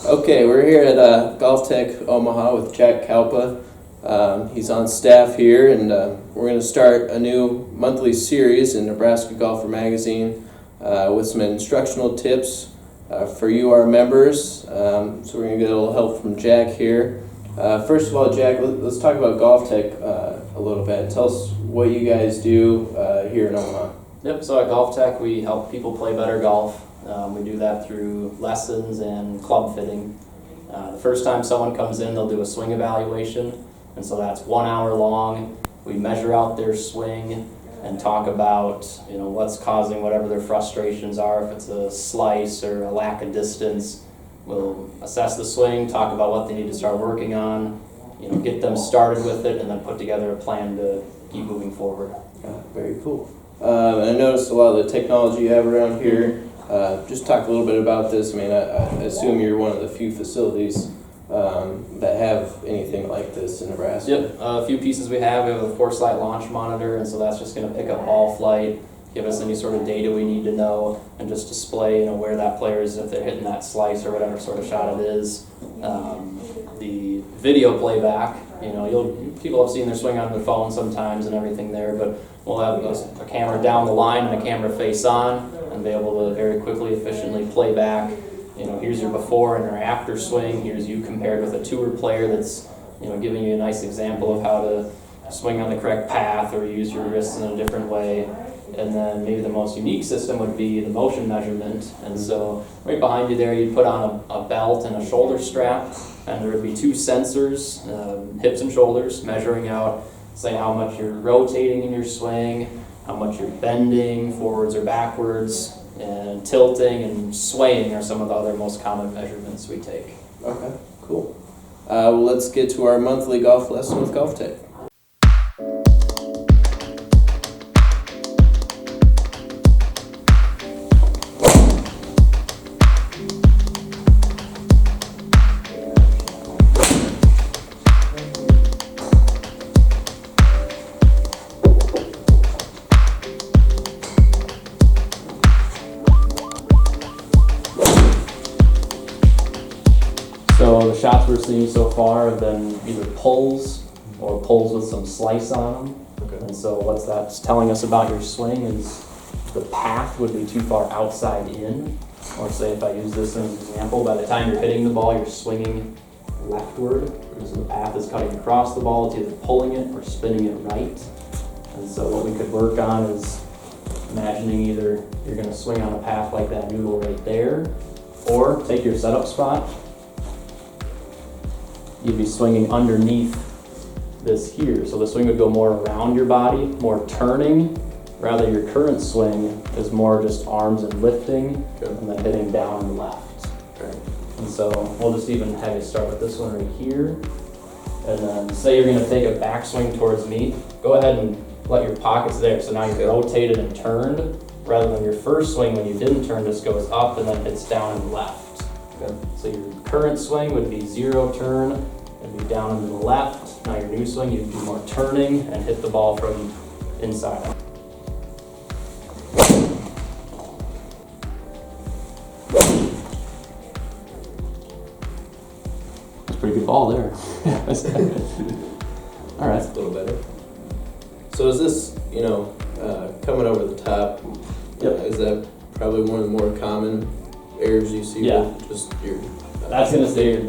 Okay, we're here at GolfTEC Omaha with Jack Kaupa. He's on staff here, and we're going to start a new monthly series in Nebraska Golfer Magazine with some instructional tips for you, our members. So we're going to get a little help from Jack here. First of all, Jack, let's talk about GolfTEC a little bit. Tell us what you guys do here in Omaha. Yep, so at GolfTEC we help people play better golf. We do that through lessons and club fitting. The first time someone comes in, they'll do a swing evaluation, and so that's 1 hour long. We measure out their swing and talk about what's causing whatever their frustrations are. If it's a slice or a lack of distance, we'll assess the swing, talk about what they need to start working on, get them started with it, and then put together a plan to keep moving forward. Very cool. I noticed a lot of the technology you have around here. Just talk a little bit about this. I mean, I assume you're one of the few facilities that have anything like this in Nebraska. Yep, a few pieces we have. We have a force light launch monitor, and so that's just going to pick up ball flight, give us any sort of data we need to know, and just display where that player is, if they're hitting that slice or whatever sort of shot it is. The video playback, people have seen their swing on their phone sometimes and everything there, but we'll have a camera down the line and a camera face on, and be able to very quickly, efficiently play back. Here's your before and your after swing. Here's you compared with a tour player that's, giving you a nice example of how to swing on the correct path or use your wrists in a different way. And then maybe the most unique system would be the motion measurement. And so right behind you there, you'd put on a belt and a shoulder strap, and there would be two sensors, hips and shoulders, measuring out, say, how much you're rotating in your swing, how much you're bending forwards or backwards, and tilting and swaying are some of the other most common measurements we take. Okay, cool. Well, let's get to our monthly golf lesson with GolfTEC. So the shots we're seeing so far have been either pulls or pulls with some slice on them. Okay. And so what that's telling us about your swing is the path would be too far outside in. Or say if I use this as an example, by the time you're hitting the ball, you're swinging leftward. So the path is cutting across the ball. It's either pulling it or spinning it right. And so what we could work on is imagining either you're going to swing on a path like that noodle right there, or take your setup spot. You'd be swinging underneath this here. So the swing would go more around your body, more turning. Rather, your current swing is more just arms and lifting, and then hitting down and left. Okay. And so we'll just even have you start with this one right here. And then say you're gonna take a backswing towards me. Go ahead and let your pockets there. So now you've rotated and turned, rather than your first swing when you didn't turn, just goes up and then hits down and left. Okay. So your current swing would be zero turn and be down and to the left. Now your new swing, you'd do more turning and hit the ball from inside out. That's a pretty good ball there. All right. That's a little better. So is this, coming over the top? Yep. Is that probably one of the more common errors you see? Yeah. With just your. That's gonna say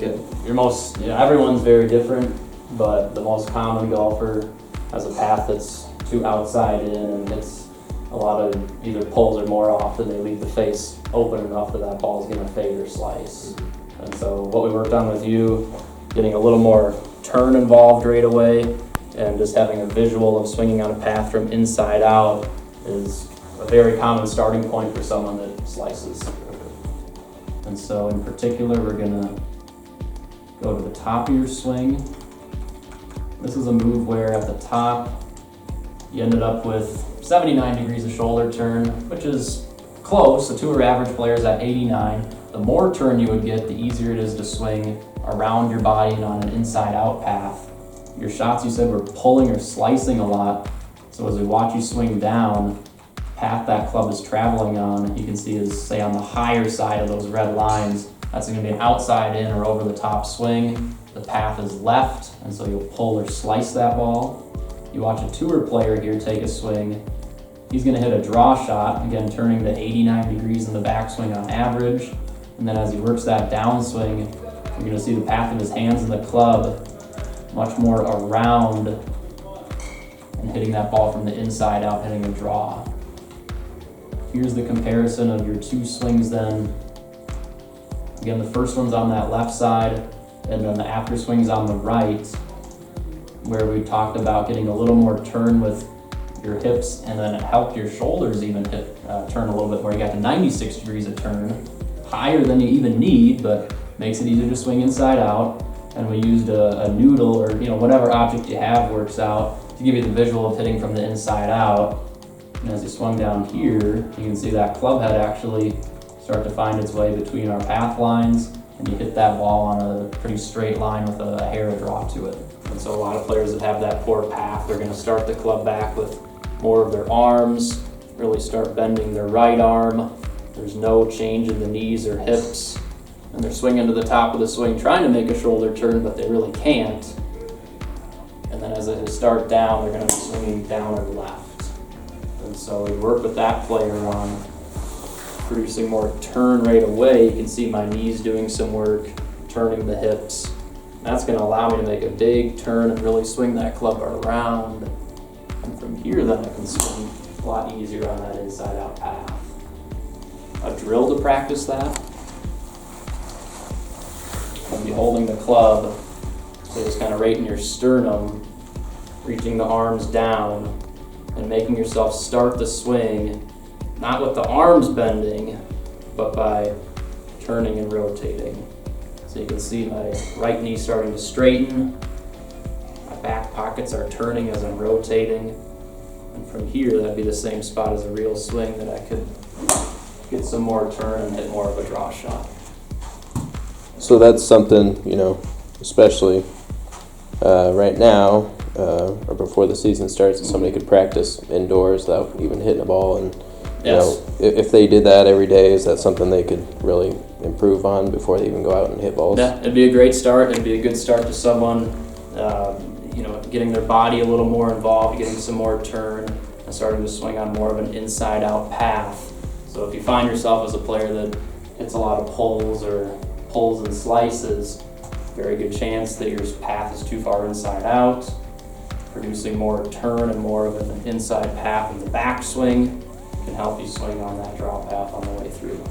your most. Everyone's very different, but the most common golfer has a path that's too outside in, and it's a lot of either pulls or more often they leave the face open enough that that ball's gonna fade or slice. Mm-hmm. And so what we worked on with you, getting a little more turn involved right away, and just having a visual of swinging on a path from inside out is a very common starting point for someone that slices. And so in particular, we're gonna go to the top of your swing. This is a move where at the top, you ended up with 79 degrees of shoulder turn, which is close. The tour average player is at 89. The more turn you would get, the easier it is to swing around your body and on an inside out path. Your shots, you said, were pulling or slicing a lot. So as we watch you swing down, path that club is traveling on, you can see is, say, on the higher side of those red lines, That's going to be an outside in or over the top swing. The path is left, and so you'll pull or slice that ball. You watch a tour player here take a swing. He's going to hit a draw shot, again turning to 89 degrees in the backswing on average. And then as he works that downswing, you're going to see the path of his hands and the club much more around and hitting that ball from the inside out, hitting a draw. Here's the comparison of your two swings then. Again, the first one's on that left side, and then the after swing's on the right, where we talked about getting a little more turn with your hips, and then it helped your shoulders even turn a little bit more. You got to 96 degrees of turn, higher than you even need, but makes it easier to swing inside out. And we used a noodle or whatever object you have works out to give you the visual of hitting from the inside out. And as you swung down here, you can see that club head actually start to find its way between our path lines, and you hit that ball on a pretty straight line with a hair of drop to it. And so a lot of players that have that poor path, they're going to start the club back with more of their arms, really start bending their right arm. There's no change in the knees or hips, and they're swinging to the top of the swing, trying to make a shoulder turn, but they really can't. And then as they start down, they're going to be swinging down or left. And so we work with that player on producing more turn right away. You can see my knees doing some work, turning the hips. That's going to allow me to make a big turn and really swing that club around. And from here, then I can swing a lot easier on that inside out path. A drill to practice that. You'll be holding the club, so just kind of right in your sternum, reaching the arms down, and making yourself start the swing, not with the arms bending, but by turning and rotating. So you can see my right knee starting to straighten, my back pockets are turning as I'm rotating, and from here that'd be the same spot as a real swing that I could get some more turn and hit more of a draw shot. So that's something, especially right now, or before the season starts, that somebody could practice indoors without even hitting a ball. And Yes. if they did that every day, is that something they could really improve on before they even go out and hit balls? Yeah, it'd be a great start. It'd be a good start to someone, getting their body a little more involved, getting some more turn, and starting to swing on more of an inside-out path. So if you find yourself as a player that hits a lot of pulls and slices, very good chance that your path is too far inside out. Producing more turn and more of an inside path in the backswing can help you swing on that draw path on the way through.